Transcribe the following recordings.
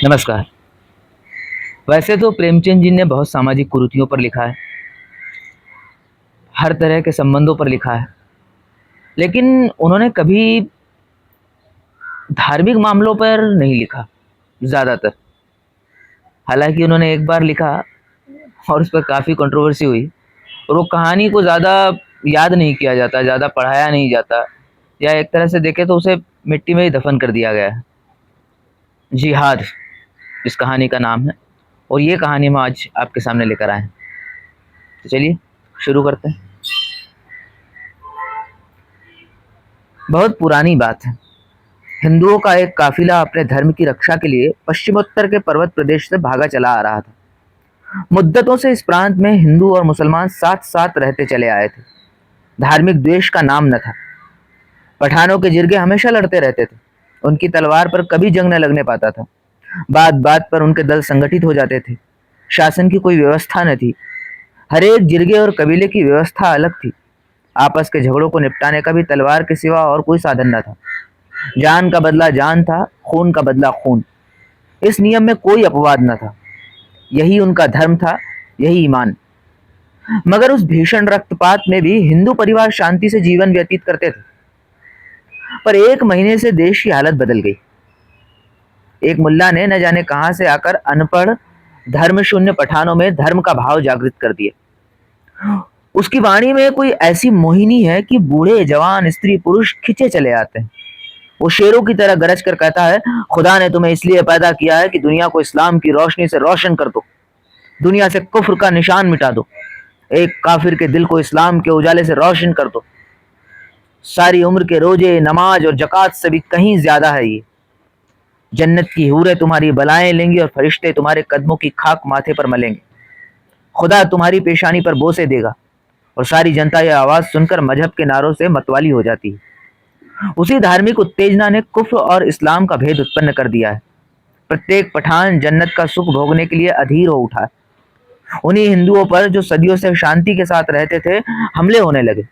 नमस्कार। वैसे तो प्रेमचंद जी ने बहुत सामाजिक कुरीतियों पर लिखा है, हर तरह के संबंधों पर लिखा है, लेकिन उन्होंने कभी धार्मिक मामलों पर नहीं लिखा, ज़्यादातर। हालाँकि उन्होंने एक बार लिखा और उस पर काफ़ी कंट्रोवर्सी हुई और वो कहानी को ज़्यादा याद नहीं किया जाता, ज़्यादा पढ़ाया नहीं जाता या एक तरह से देखें तो उसे मिट्टी में ही दफ़न कर दिया गया है। जिहाद इस कहानी का नाम है और ये कहानी हम आज आपके सामने लेकर आए हैं। तो चलिए शुरू करते हैं। बहुत पुरानी बात है। हिंदुओं का एक काफिला अपने धर्म की रक्षा के लिए पश्चिमोत्तर के पर्वत प्रदेश से भागा चला आ रहा था। मुद्दतों से इस प्रांत में हिंदू और मुसलमान साथ साथ रहते चले आए थे। धार्मिक द्वेष का नाम न था। पठानों के जिरगे हमेशा लड़ते रहते थे। उनकी तलवार पर कभी जंग न लगने पाता था। बात बात पर उनके दल संगठित हो जाते थे। शासन की कोई व्यवस्था न थी। हर एक जिरगे और कबीले की व्यवस्था अलग थी। आपस के झगड़ों को निपटाने का भी तलवार के सिवा और कोई साधन न था। जान का बदला जान था, खून का बदला खून। इस नियम में कोई अपवाद न था। यही उनका धर्म था, यही ईमान। मगर उस भीषण रक्तपात में भी हिंदू परिवार शांति से जीवन व्यतीत करते थे। पर एक महीने से देश की हालत बदल गई। एक मुल्ला ने न जाने कहां से आकर अनपढ़ धर्म शून्य पठानों में धर्म का भाव जागृत कर दिया। उसकी वाणी में कोई ऐसी मोहिनी है कि बूढ़े जवान स्त्री पुरुष खिंचे चले आते हैं। वो शेरों की तरह गरज कर कहता है, खुदा ने तुम्हें इसलिए पैदा किया है कि दुनिया को इस्लाम की रोशनी से रोशन कर दो, दुनिया से कुफ्र का निशान मिटा दो, एक काफिर के दिल को इस्लाम के उजाले से रोशन कर दो। सारी उम्र के रोजे नमाज और जक़ात से भी कहीं ज्यादा है ये। जन्नत की हूरें तुम्हारी बलाएं लेंगी और फरिश्ते तुम्हारे कदमों की खाक माथे पर मलेंगे। खुदा तुम्हारी पेशानी पर बोसे देगा। और सारी जनता यह आवाज सुनकर मजहब के नारों से मतवाली हो जाती है। उसी धार्मिक उत्तेजना ने कुफ्र और इस्लाम का भेद उत्पन्न कर दिया है। प्रत्येक पठान जन्नत का सुख भोगने के लिए अधीर हो उठा है। उन्हीं हिंदुओं पर जो सदियों से शांति के साथ रहते थे, हमले होने लगे।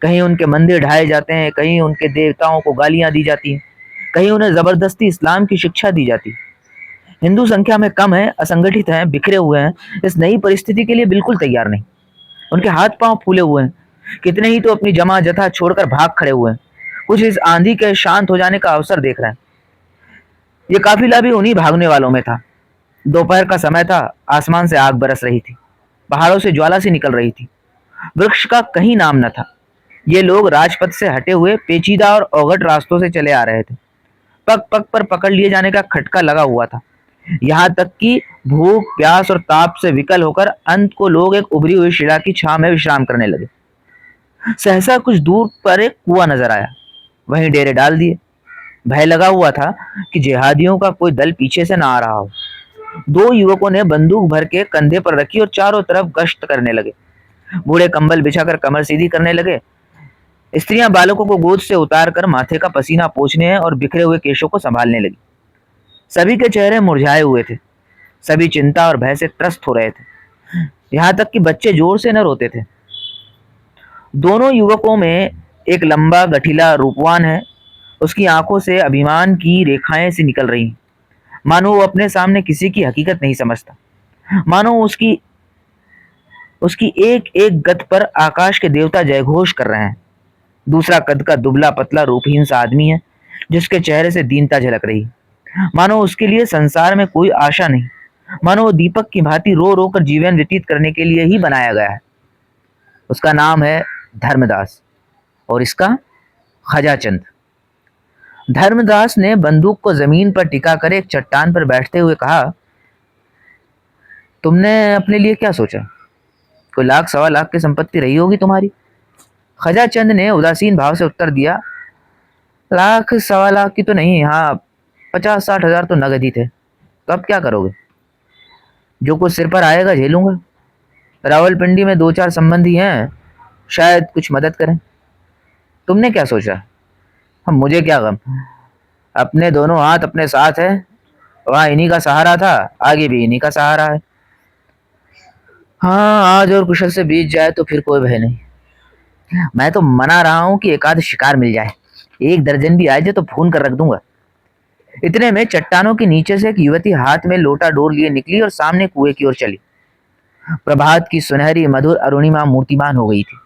कहीं उनके मंदिर ढाए जाते हैं, कहीं उनके देवताओं को गालियां दी जाती हैं, कहीं उन्हें जबरदस्ती इस्लाम की शिक्षा दी जाती है। हिंदू संख्या में कम है, असंगठित हैं, बिखरे हुए हैं, इस नई परिस्थिति के लिए बिल्कुल तैयार नहीं। उनके हाथ पांव फूले हुए हैं। कितने ही तो अपनी जमा जथा छोड़कर भाग खड़े हुए हैं। कुछ इस आंधी के शांत हो जाने का अवसर देख रहे हैं। ये काफिला भी उन्हीं भागने वालों में था। दोपहर का समय था। आसमान से आग बरस रही थी। पहाड़ों से ज्वाला सी निकल रही थी। वृक्ष का कहीं नाम न था। ये लोग राजपथ से हटे हुए पेचीदा और औघट रास्तों से चले आ रहे थे। पग पग पर पकड़ लिए जाने का खटका लगा हुआ था। यहाँ तक कि भूख प्यास और ताप से विकल होकर अंत को लोग एक उभरी हुई शिला की छां में विश्राम करने लगे। सहसा कुछ दूर पर एक कुआं नजर आया। वहीं डेरे डाल दिए। भय लगा हुआ था कि जिहादियों का कोई दल पीछे से ना आ रहा हो। दो युवकों ने बंदूक भर के कंधे पर रखी और चारों तरफ गश्त करने लगे। बूढ़े कंबल बिछाकर कमर सीधी करने लगे। स्त्रियां बालकों को गोद से उतारकर माथे का पसीना पोंछने और बिखरे हुए केशों को संभालने लगी। सभी के चेहरे मुरझाए हुए थे। सभी चिंता और भय से त्रस्त हो रहे थे। यहाँ तक कि बच्चे जोर से न रोते थे। दोनों युवकों में एक लंबा गठीला रूपवान है। उसकी आंखों से अभिमान की रेखाएं सी निकल रही हैं। मानो वो अपने सामने किसी की हकीकत नहीं समझता। मानो उसकी उसकी एक एक गत पर आकाश के देवता जयघोष कर रहे हैं। दूसरा कद का दुबला पतला रूपहीन सा आदमी है, जिसके चेहरे से दीनता झलक रही है। मानो उसके लिए संसार में कोई आशा नहीं। मानो वो दीपक की भांति रो रो कर जीवन व्यतीत करने के लिए ही बनाया गया है। उसका नाम है धर्मदास और इसका खजाचंद। धर्मदास ने बंदूक को जमीन पर टिका कर एक चट्टान पर बैठते हुए कहा, तुमने अपने लिए क्या सोचा? कोई लाख सवा लाख की संपत्ति रही होगी तुम्हारी। खजाचंद ने उदासीन भाव से उत्तर दिया, लाख सवा लाख की तो नहीं, हाँ 50-60 हजार तो नगद ही थे। तो अब क्या करोगे? जो कुछ सिर पर आएगा झेलूंगा। रावलपिंडी में दो चार संबंधी हैं, शायद कुछ मदद करें। तुमने क्या सोचा? हम मुझे क्या गम, अपने दोनों हाथ अपने साथ है। वहाँ इन्हीं का सहारा था, आगे भी इन्हीं का सहारा है। हाँ, आज और कुशल से बीत जाए तो फिर कोई भय नहीं। मैं तो मना रहा हूँ कि एक आध शिकार मिल जाए। एक दर्जन भी आ जाए तो भून कर रख दूंगा। इतने में चट्टानों के नीचे से एक युवती हाथ में लोटा डोर लिए निकली और सामने कुएं की ओर चली। प्रभात की सुनहरी मधुर अरुणिमा मूर्तिमान हो गई थी।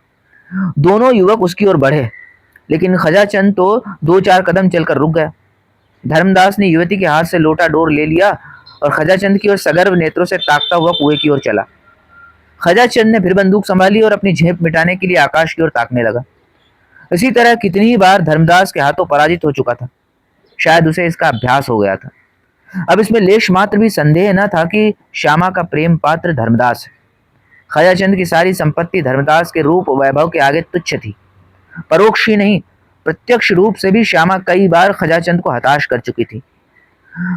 दोनों युवक उसकी ओर बढ़े, लेकिन खजाचंद तो 2-4 कदम चलकर रुक गया। धर्मदास ने युवती के हाथ से लोटा डोर ले लिया और खजाचंद की ओर सगर्व नेत्रों से ताकता हुआ कुएं की ओर चला। खजाचंद ने फिर बंदूक संभाली और अपनी झेप मिटाने के लिए आकाश की ओर ताकने लगा। इसी तरह कितनी ही बार धर्मदास के हाथों पराजित हो चुका था। शायद उसे इसका अभ्यास हो गया था। अब इसमें लेश मात्र भी संदेह न था कि श्यामा का प्रेम पात्र धर्मदास है। खजाचंद की सारी संपत्ति धर्मदास के रूप वैभव के आगे तुच्छ थी। परोक्ष ही नहीं, प्रत्यक्ष रूप से भी श्यामा कई बार खजाचंद को हताश कर चुकी थी,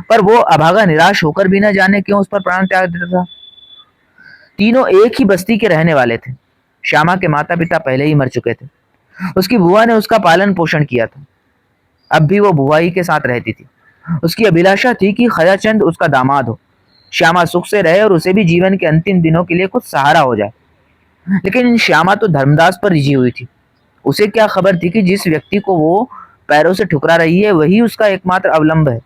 पर वो अभागा निराश होकर भी न जाने क्यों उस पर प्राण त्याग देता था। तीनों एक ही बस्ती के रहने वाले थे। श्यामा के माता पिता पहले ही मर चुके थे। उसकी बुआ ने उसका पालन पोषण किया था। अब भी वो बुआ ही के साथ रहती थी। उसकी अभिलाषा थी कि खजाचंद उसका दामाद हो, श्यामा सुख से रहे और उसे भी जीवन के अंतिम दिनों के लिए कुछ सहारा हो जाए। लेकिन श्यामा तो धर्मदास पर रिझी हुई थी। उसे क्या खबर थी कि जिस व्यक्ति को वो पैरों से ठुकरा रही है वही उसका एकमात्र अवलंब है।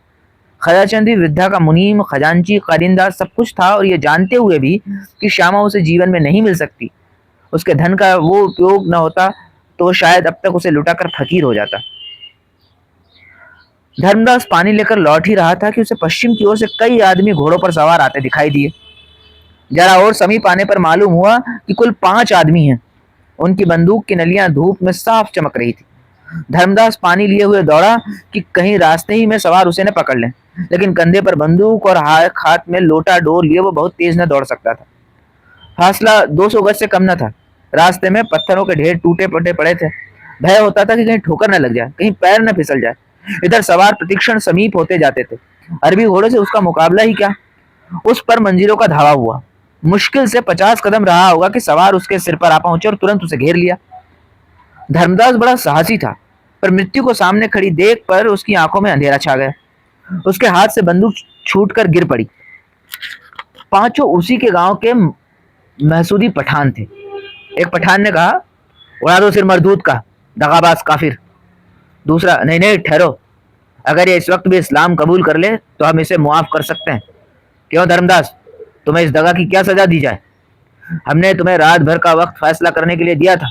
खजाचंद भी वृद्धा का मुनीम, खजांची, कारिंदा सब कुछ था, और ये जानते हुए भी कि श्यामा उसे जीवन में नहीं मिल सकती, उसके धन का वो उपयोग न होता, तो शायद अब तक उसे लुटाकर फकीर हो जाता। धर्मदास पानी लेकर लौट ही रहा था कि उसे पश्चिम की ओर से कई आदमी घोड़ों पर सवार आते दिखाई दिए। जरा और समीप आने पर मालूम हुआ कि कुल 5 आदमी हैं। उनकी बंदूक की नलियां धूप में साफ चमक रही थी। धर्मदास पानी लिए हुए दौड़ा कि कहीं रास्ते ही में सवार उसे न पकड़ लें, लेकिन कंधे पर बंदूक और हाथ में लोटा डोर लिए वो बहुत तेज न दौड़ सकता था। फासला 200 गज से कम न था। रास्ते में पत्थरों के ढेर टूटे पटे पड़े थे। भय होता था कि कहीं ठोकर न लग जाए, कहीं पैर न फिसल जाए। इधर सवार प्रतिक्षण समीप होते जाते थे। अरबी घोड़े से उसका मुकाबला ही क्या। उस पर मंजिलों का धावा हुआ। मुश्किल से 50 कदम रहा होगा कि सवार उसके सिर पर आ पहुंचे और तुरंत उसे घेर लिया। धर्मदास बड़ा साहसी था, पर मृत्यु को सामने खड़ी देख कर उसकी आंखों में अंधेरा छा गया। उसके हाथ से बंदूक छूटकर गिर पड़ी। पांचों उसी के गांव के महसूदी पठान थे। एक पठान ने कहा, उड़ा दो सिर मरदूत का, दगाबाज काफिर। दूसरा, नहीं नहीं ठहरो, अगर ये इस वक्त भी इस्लाम कबूल कर ले तो हम इसे मुआफ कर सकते हैं। क्यों धर्मदास, तुम्हें इस दगा की क्या सजा दी जाए? हमने तुम्हें रात भर का वक्त फैसला करने के लिए दिया था,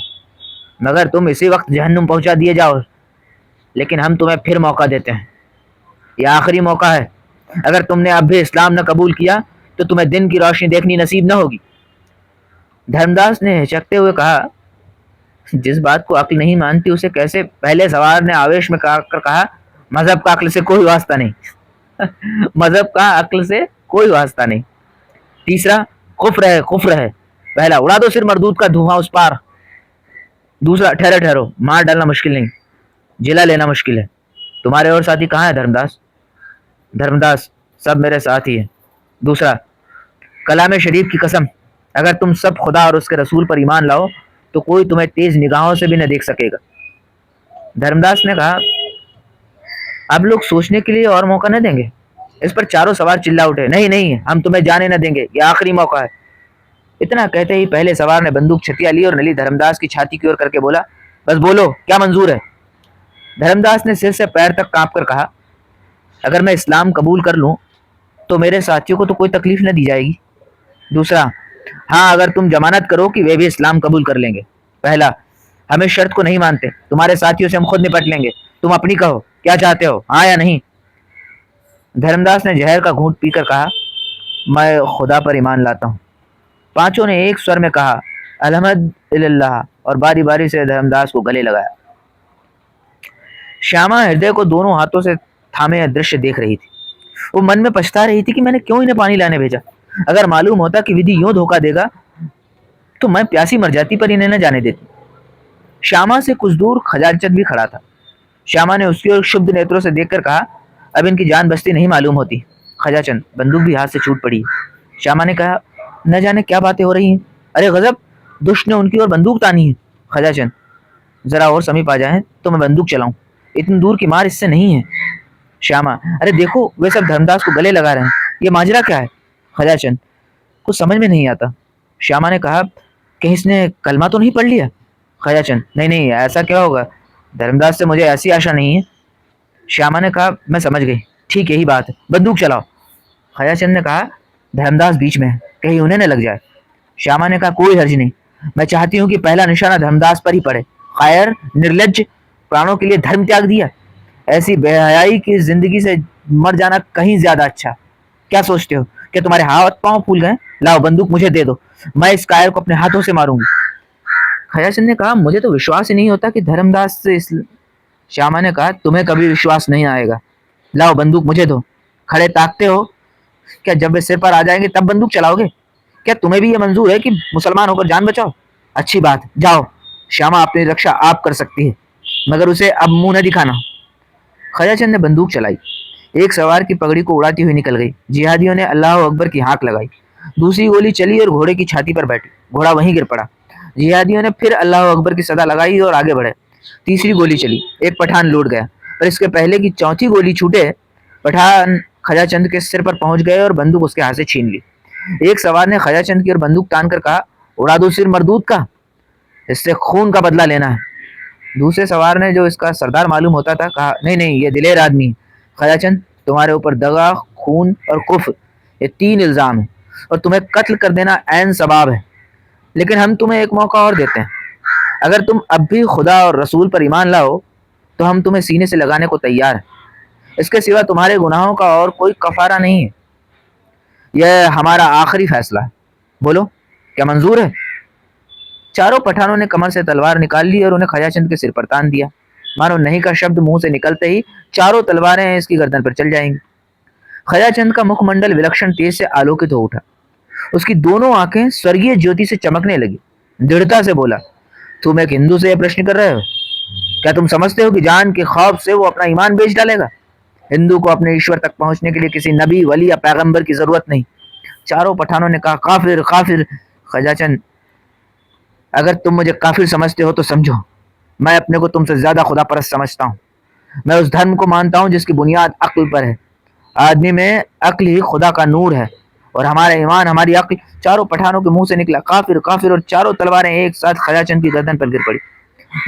मगर तुम इसी वक्त जहन्नुम पहुंचा दिए जाओ। लेकिन हम तुम्हें फिर मौका देते हैं। यह आखिरी मौका है। अगर तुमने अब भी इस्लाम न कबूल किया तो तुम्हें दिन की रोशनी देखनी नसीब न होगी। धर्मदास ने हिचकते हुए कहा, जिस बात को अक्ल नहीं मानती उसे कैसे। पहले सवार ने आवेश में कहा, मजहब का अक्ल से कोई वास्ता नहीं। मजहब का अक्ल से कोई वास्ता नहीं। तीसरा, कुफ्र है। पहला, उड़ा दो सिर मरदूत का, धुआं उस पार। दूसरा, ठहरो ठहरो, मार डालना मुश्किल नहीं, जिला लेना मुश्किल है। तुम्हारे और साथी कहाँ है धर्मदास? धर्मदास, सब मेरे साथ ही है। दूसरा, कलाम शरीफ की कसम, अगर तुम सब खुदा और उसके रसूल पर ईमान लाओ तो कोई तुम्हें तेज निगाहों से भी न देख सकेगा। धर्मदास ने कहा, अब लोग सोचने के लिए और मौका न देंगे? इस पर चारों सवार चिल्ला उठे, नहीं नहीं, हम तुम्हें जाने न देंगे, यह आखिरी मौका है। इतना कहते ही पहले सवार ने बंदूक छतिया ली और नली धर्मदास की छाती की ओर करके बोला, बस बोलो, क्या मंजूर है? धर्मदास ने सिर से पैर तक कांप कर कहा, अगर मैं इस्लाम कबूल कर लूं तो मेरे साथियों को तो कोई तकलीफ न दी जाएगी। दूसरा, हाँ, अगर तुम जमानत करो कि वे भी इस्लाम कबूल कर लेंगे। पहला, हम इस शर्त को नहीं मानते, तुम्हारे साथियों से हम खुद निपट लेंगे, तुम अपनी कहो, क्या चाहते हो, हाँ या नहीं? धर्मदास ने जहर का घूंट पीकर कहा, मैं खुदा पर ईमान लाता हूँ। पांचों ने एक स्वर में कहा, अल्हम्दुलिल्लाह, और बारी बारी से धर्मदास को गले लगाया। श्यामा हृदय को दोनों हाथों से थामे दृश्य देख रही थी। वो मन में पछता रही थी कि मैंने क्यों इन्हें पानी लाने भेजा। अगर मालूम होता कि विधि यूं धोखा देगा तो मैं प्यासी मर जाती, पर इन्हें न जाने देती। श्यामा से कुछ दूर खजांचंद भी खड़ा था। श्यामा ने उसकी ओर क्षुब्ध नेत्रों से देखकर कहा, अब इनकी जान बचती नहीं मालूम होती। खजाचंद, बंदूक भी हाथ से छूट पड़ी। श्यामा ने कहा, न जाने क्या बातें हो रही हैं। अरे गजब, दुष्ट ने उनकी ओर बंदूक तानी है। खजाचंद, जरा और समीप आ जाए तो मैं बंदूक चलाऊं, इतनी दूर की मार इससे नहीं है। श्यामा, अरे देखो, वे सब धर्मदास को गले लगा रहे हैं, ये माजरा क्या है? खजाचंद, कुछ समझ में नहीं आता। श्यामा ने कहा, कहीं इसने कलमा तो नहीं पढ़ लिया? खजाचंद, नहीं नहीं, ऐसा क्या होगा, धर्मदास से मुझे ऐसी आशा नहीं है। श्यामा ने कहा, मैं समझ गई, ठीक यही बात है, बंदूक चलाओ। खयाचंद ने कहा। धर्मदास बीच में है, कहीं उन्हें न लग जाए। श्यामा ने कहा, कोई हर्ज नहीं, मैं चाहती हूँ कि पहला निशाना धर्मदास पर ही पड़े। कायर, निर्लज, प्राणों के लिए धर्म त्याग दिया, ऐसी बेहयाई की जिंदगी से मर जाना कहीं ज्यादा अच्छा। क्या सोचते हो, क्या तुम्हारे हाथ पांव फूल गए? लाओ बंदूक मुझे दे दो, मैं इस कायर को अपने हाथों से मारूंगी। खयाचंद ने कहा, मुझे तो विश्वास ही नहीं होता कि धर्मदास से इस। श्यामा ने कहा, तुम्हें कभी विश्वास नहीं आएगा। लाओ बंदूक मुझे दो। खड़े ताकते हो, क्या जब वे सिर पर आ जाएंगे तब बंदूक चलाओगे? क्या तुम्हें भी ये मंजूर है कि मुसलमान होकर जान बचाओ? अच्छी बात, जाओ। श्यामा अपनी रक्षा आप कर सकती है, मगर उसे अब मुंह न दिखाना। खयाचंद ने बंदूक चलाई। एक सवार की पगड़ी को उड़ाती हुई निकल गई। जिहादियों ने अल्लाह अकबर की हाँक लगाई। दूसरी गोली चली और घोड़े की छाती पर बैठी। घोड़ा वहीं गिर पड़ा। जिहादियों ने फिर अल्लाह अकबर की सदा लगाई और आगे बढ़े। तीसरी गोली चली, एक पठान लौट गया, पर इसके पहले कि चौथी गोली छूटे, पठान खजाचंद के सिर पर पहुंच गए और बंदूक उसके हाथ से छीन ली। एक सवार ने खजाचंद की ओर बंदूक तान कर कहा, उड़ा दो सिर मरदूत का, इससे खून का बदला लेना है। दूसरे सवार ने, जो इसका सरदार मालूम होता था, कहा, नहीं नहीं, ये दिलेर आदमी है। खजाचंद, तुम्हारे ऊपर दगा, खून और कुफ्र, ये 3 इल्जाम है, और तुम्हें कत्ल कर देना ऐन सवाब है। लेकिन हम तुम्हें एक मौका और देते हैं। अगर तुम अब भी खुदा और रसूल पर ईमान लाओ तो हम तुम्हें सीने से लगाने को तैयार हैं। इसके सिवा तुम्हारे गुनाहों का और कोई कफारा नहीं है। यह हमारा आखिरी फैसला है। बोलो, क्या मंजूर है? चारों पठानों ने कमर से तलवार निकाल ली और उन्हें खजाचंद के सिर पर तान दिया। मानो नहीं का शब्द मुंह से निकलते ही चारों तलवारें इसकी गर्दन पर चल जाएंगी। खजाचंद का मुखमंडल विलक्षण तेज से आलोकित हो उठा। उसकी दोनों आंखें स्वर्गीय ज्योति से चमकने लगी। दृढ़ता से बोला, तुम एक हिंदू से यह प्रश्न कर रहे हो? क्या तुम समझते हो कि जान के खौफ से वो अपना ईमान बेच डालेगा? हिंदू को अपने ईश्वर तक पहुंचने के लिए किसी नबी, वली या पैगंबर की जरूरत नहीं। चारों पठानों ने कहा, काफिर काफिर। खजाचंद, अगर तुम मुझे काफिर समझते हो तो समझो, मैं अपने को तुमसे ज्यादा खुदा परस्त समझता हूँ। मैं उस धर्म को मानता हूँ जिसकी बुनियाद अक्ल पर है। आदमी में अक्ल ही खुदा का नूर है, और हमारा ईमान, हमारी अक्ल। चारों पठानों के मुंह से निकला, काफिर काफिर, और चारों तलवारें एक साथ खजाचंद की गर्दन पर गिर पड़ी।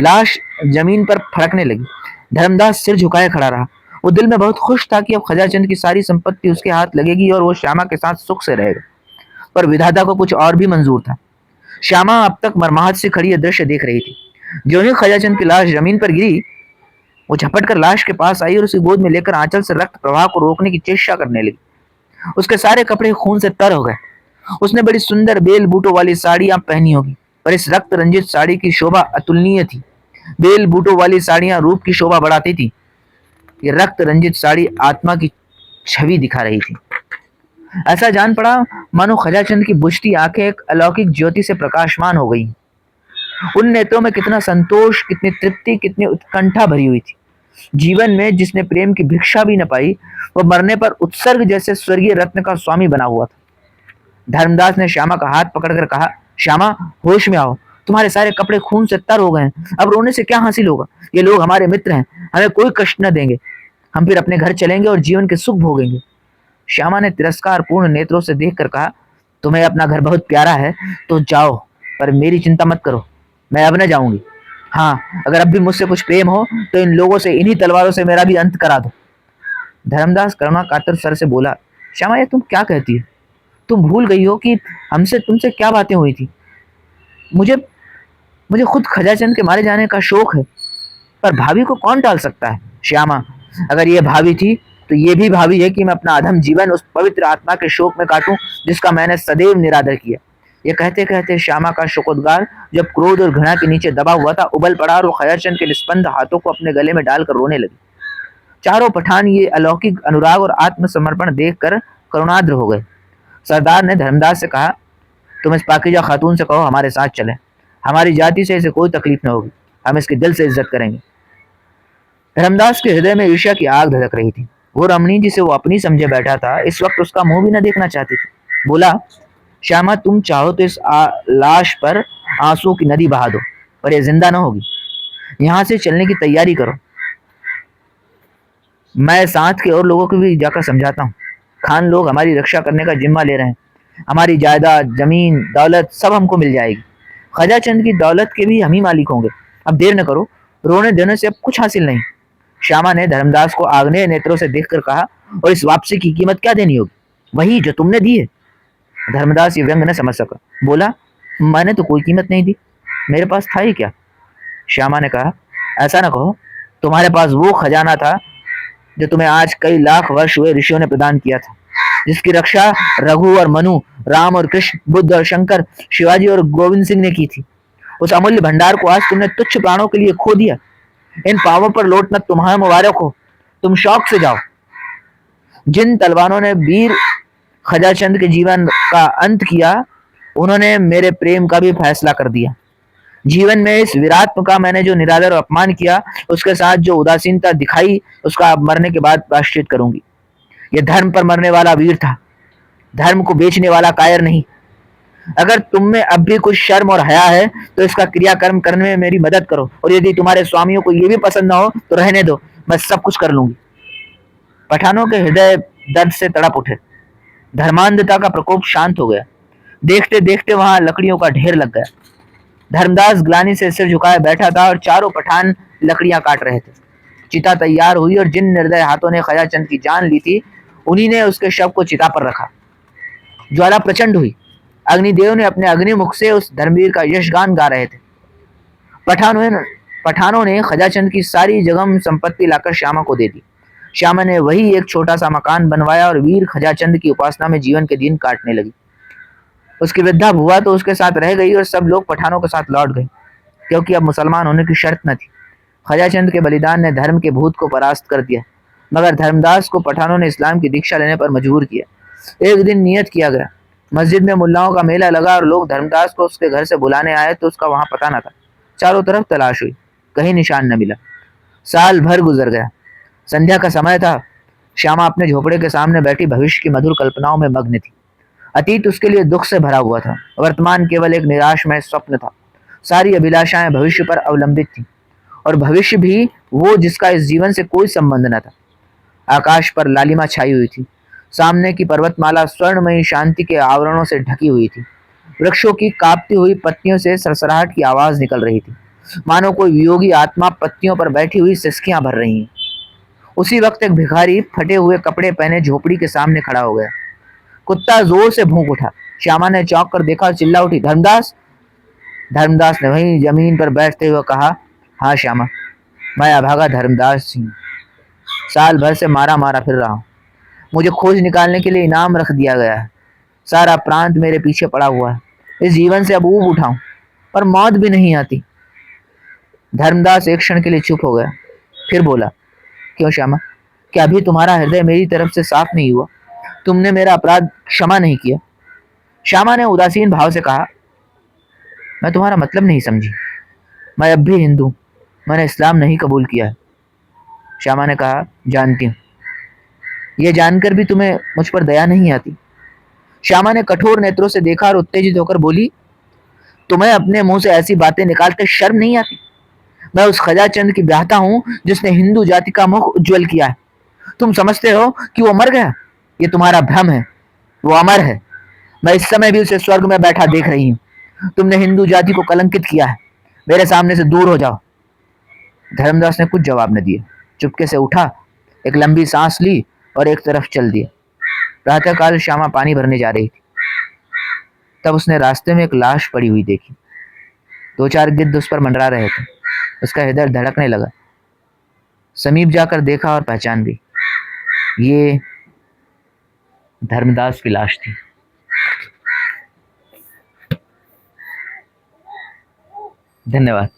लाश जमीन पर फड़कने लगी। धर्मदास सिर झुकाए खड़ा रहा। वो दिल में बहुत खुश था कि अब खजाचंद की सारी संपत्ति उसके हाथ लगेगी और वो श्यामा के साथ सुख से रहेगा। पर विधाता को कुछ और भी मंजूर था। श्यामा अब तक मरमाहत से खड़ी यह दृश्य देख रही थी। जो ही खजाचंद की लाश जमीन पर गिरी, वो झपट कर लाश के पास आई और उसे गोद में लेकर आंचल से रक्त प्रवाह को रोकने की चेष्टा करने लगी। उसके सारे कपड़े खून से तर हो गए। उसने बड़ी सुंदर बेल बूटों वाली साड़ियां पहनी होगी, पर इस रक्त रंजित साड़ी की शोभा अतुलनीय थी। बेल बूटों वाली साड़ियां रूप की शोभा बढ़ाती थी, ये रक्त रंजित साड़ी आत्मा की छवि दिखा रही थी। ऐसा जान पड़ा मानो खजाचंद की बुझती आंखें एक अलौकिक ज्योति से प्रकाशमान हो गई। उन नेत्रों में कितना संतोष, कितनी तृप्ति, कितनी उत्कंठा भरी हुई थी। जीवन में जिसने प्रेम की भिक्षा भी न पाई, वह मरने पर उत्सर्ग जैसे स्वर्गीय रत्न का स्वामी बना हुआ था। धर्मदास ने श्यामा का हाथ पकड़कर कहा, श्यामा, होश में आओ, तुम्हारे सारे कपड़े खून से तर हो गए हैं, अब रोने से क्या हासिल होगा? ये लोग हमारे मित्र हैं, हमें कोई कष्ट न देंगे। हम फिर अपने घर चलेंगे और जीवन के सुख भोगेंगे। श्यामा ने तिरस्कार पूर्ण नेत्रों से देखकर कहा, तुम्हें अपना घर बहुत प्यारा है तो जाओ, पर मेरी चिंता मत करो, मैं अब न जाऊंगी। हाँ, अगर अब भी मुझसे कुछ प्रेम हो तो इन लोगों से, इन्हीं तलवारों से मेरा भी अंत करा दो। धर्मदास करुणा कातर स्वर से बोला, श्यामा, ये तुम क्या कहती हो? तुम भूल गई हो कि हमसे तुमसे क्या बातें हुई थी। मुझे मुझे खुद खजाचंद के मारे जाने का शौक है, पर भाभी को कौन टाल सकता है? श्यामा, अगर ये भाभी थी तो ये भी भाभी है कि मैं अपना अधम जीवन उस पवित्र आत्मा के शोक में काटूं जिसका मैंने सदैव निरादर किया। ये कहते कहते श्यामा का शोकोद्गार, जब क्रोध और घृणा के नीचे दबा हुआ था, उबल पड़ा और वो खजाचंद के निस्पंद हाथों को अपने गले में डालकर रोने लगी। चारों पठान ये अलौकिक अनुराग और आत्मसमर्पण देखकर करुणाद्र हो गए। सरदार ने धर्मदास से कहा, तुम इस पाकीजा खातून से कहो हमारे साथ चले, हमारी जाति से इसे कोई तकलीफ न होगी, हम इसके दिल से इज्जत करेंगे। धर्मदास के हृदय में ईर्ष्या की आग धधक रही थी। वो रमणी जिसे वो अपनी समझे बैठा था, इस वक्त उसका मुंह भी न देखना चाहती थी। बोला, श्यामा, तुम चाहो तो इस लाश पर आंसू की नदी बहा दो, पर यह जिंदा न होगी। यहां से चलने की तैयारी करो। मैं साथ के और लोगों को भी जाकर समझाता हूँ। खान लोग हमारी रक्षा करने का जिम्मा ले रहे हैं। हमारी जायदाद, जमीन, दौलत सब हमको मिल जाएगी। खजाचंद की दौलत के भी हम ही मालिक होंगे। अब देर न करो, रोने देने से अब कुछ हासिल नहीं। श्यामा ने धर्मदास को आग्नेय नेत्रों से देखकर कहा, और इस वापसी की कीमत क्या देनी होगी? वही जो तुमने दी है। धर्मदास ये व्यंग न समझ सका, बोला, मैंने तो कोई कीमत नहीं दी, मेरे पास था ही क्या? श्यामा ने कहा, ऐसा ना कहो, तुम्हारे पास वो खजाना था जो तुम्हें आज कई लाख वर्ष हुए ऋषियों ने प्रदान किया था, जिसकी रक्षा रघु और मनु, राम और कृष्ण, बुद्ध और शंकर, शिवाजी और गोविंद सिंह ने की थी। उस अमूल्य भंडार को आज तुमने तुच्छ प्राणों के लिए खो दिया। इन पावों पर लौटना तुम्हारा मुबारक हो, तुम शौक से जाओ। जिन तलवारों ने वीर खजाचंद के जीवन का अंत किया, उन्होंने मेरे प्रेम का भी फैसला कर दिया। जीवन में इस विरात्म का मैंने जो निरादर और अपमान किया, उसके साथ जो उदासीनता दिखाई, उसका अब मरने के बाद प्रायश्चित करूंगी। यह धर्म पर मरने वाला वीर था, धर्म को बेचने वाला कायर नहीं। अगर तुम में अब भी कुछ शर्म और हया है तो इसका क्रियाकर्म करने में मेरी मदद करो, और यदि तुम्हारे स्वामियों को यह भी पसंद ना हो तो रहने दो, मैं सब कुछ कर लूंगी। पठानों के हृदय दर्द से तड़प उठे। धर्मांधता का प्रकोप शांत हो गया। देखते देखते वहां लकड़ियों का ढेर लग गया। धर्मदास ग्लानि से सिर झुकाए बैठा था और चारों पठान लकड़ियां काट रहे थे। चिता तैयार हुई और जिन निर्दय हाथों ने खजाचंद की जान ली थी, उन्हीं ने उसके शव को चिता पर रखा। ज्वाला प्रचंड हुई। अग्निदेव ने अपने अग्निमुख से उस धर्मवीर का यशगान गा रहे थे। पठानों ने खजाचंद की सारी जगह संपत्ति लाकर श्यामा को दे दी। श्यामा ने वही एक छोटा सा मकान बनवाया और वीर खजाचंद की उपासना में जीवन के दिन काटने लगी। उसकी वृद्धा बुआ तो उसके साथ रह गई और सब लोग पठानों के साथ लौट गए, क्योंकि अब मुसलमान होने की शर्त न थी। खजाचंद के बलिदान ने धर्म के भूत को परास्त कर दिया, मगर धर्मदास को पठानों ने इस्लाम की दीक्षा लेने पर मजबूर किया। एक दिन नियत किया गया, मस्जिद में मुल्लाओं का मेला लगा और लोग धर्मदास को उसके घर से बुलाने आए, तो उसका वहां पता न था। चारों तरफ तलाश हुई, कहीं निशान न मिला। साल भर गुजर गया। संध्या का समय था। श्यामा अपने झोपड़े के सामने बैठी भविष्य की मधुर कल्पनाओं में मग्न थी। अतीत उसके लिए दुख से भरा हुआ था, वर्तमान केवल एक निराशमय स्वप्न था। सारी अभिलाषाएं भविष्य पर अवलंबित थी, और भविष्य भी वो जिसका इस जीवन से कोई संबंध न था। आकाश पर लालिमा छाई हुई थी। सामने की पर्वतमाला स्वर्णमयी शांति के आवरणों से ढकी हुई थी। वृक्षों की कांपती हुई पत्तियों से सरसराहट की आवाज निकल रही थी, मानो कोई वियोगी आत्मा पत्तियों पर बैठी हुई सिसकियां भर रही है। उसी वक्त एक भिखारी फटे हुए कपड़े पहने झोपड़ी के सामने खड़ा हो गया। कुत्ता जोर से भौंक उठा। श्यामा ने चौंक कर देखा और चिल्ला उठी, धर्मदास। धर्मदास ने वहीं जमीन पर बैठते हुए कहा, हाँ श्यामा, मैं अभागा धर्मदास सिंह, साल भर से मारा मारा फिर रहा हूँ। मुझे खोज निकालने के लिए इनाम रख दिया गया है। सारा प्रांत मेरे पीछे पड़ा हुआ है। इस जीवन से अब ऊब उठाऊं, पर मौत भी नहीं आती। धर्मदास एक क्षण के लिए चुप हो गया, फिर बोला, क्यों श्यामा, क्या अभी तुम्हारा हृदय मेरी तरफ से साफ नहीं हुआ? तुमने मेरा अपराध क्षमा नहीं किया? श्यामा ने उदासीन भाव से कहा, मैं तुम्हारा मतलब नहीं समझी। मैं अब भी हिंदू, मैंने इस्लाम नहीं कबूल किया है। श्यामा ने कहा, जानती हूँ। यह जानकर भी तुम्हें मुझ पर दया नहीं आती? श्यामा ने कठोर नेत्रों से देखा और उत्तेजित होकर बोली, तुम्हें अपने मुंह से ऐसी बातें निकालते शर्म नहीं आती? मैं उस खजाचंद की ब्याहता हूं जिसने हिंदू जाति का मुख उज्जवल किया है। तुम समझते हो कि वो मर गया? ये तुम्हारा भ्रम है। वो अमर है। मैं इस समय भी उसे स्वर्ग में बैठा देख रही हूँ। तुमने हिंदू जाति को कलंकित किया है। मेरे सामने से दूर हो जाओ। धर्मदास ने कुछ जवाब न दिए। चुपके से उठा, एक लंबी सांस ली और एक तरफ चल दिया। प्रातःकाल श्यामा पानी भरने जा रही थी, तब उसने रास्ते में एक लाश पड़ी हुई देखी। दो चार गिद्ध उस पर मंडरा रहे थे। उसका हृदय धड़कने लगा। समीप जाकर देखा और पहचान गई, ये धर्मदास की लाश थी। धन्यवाद।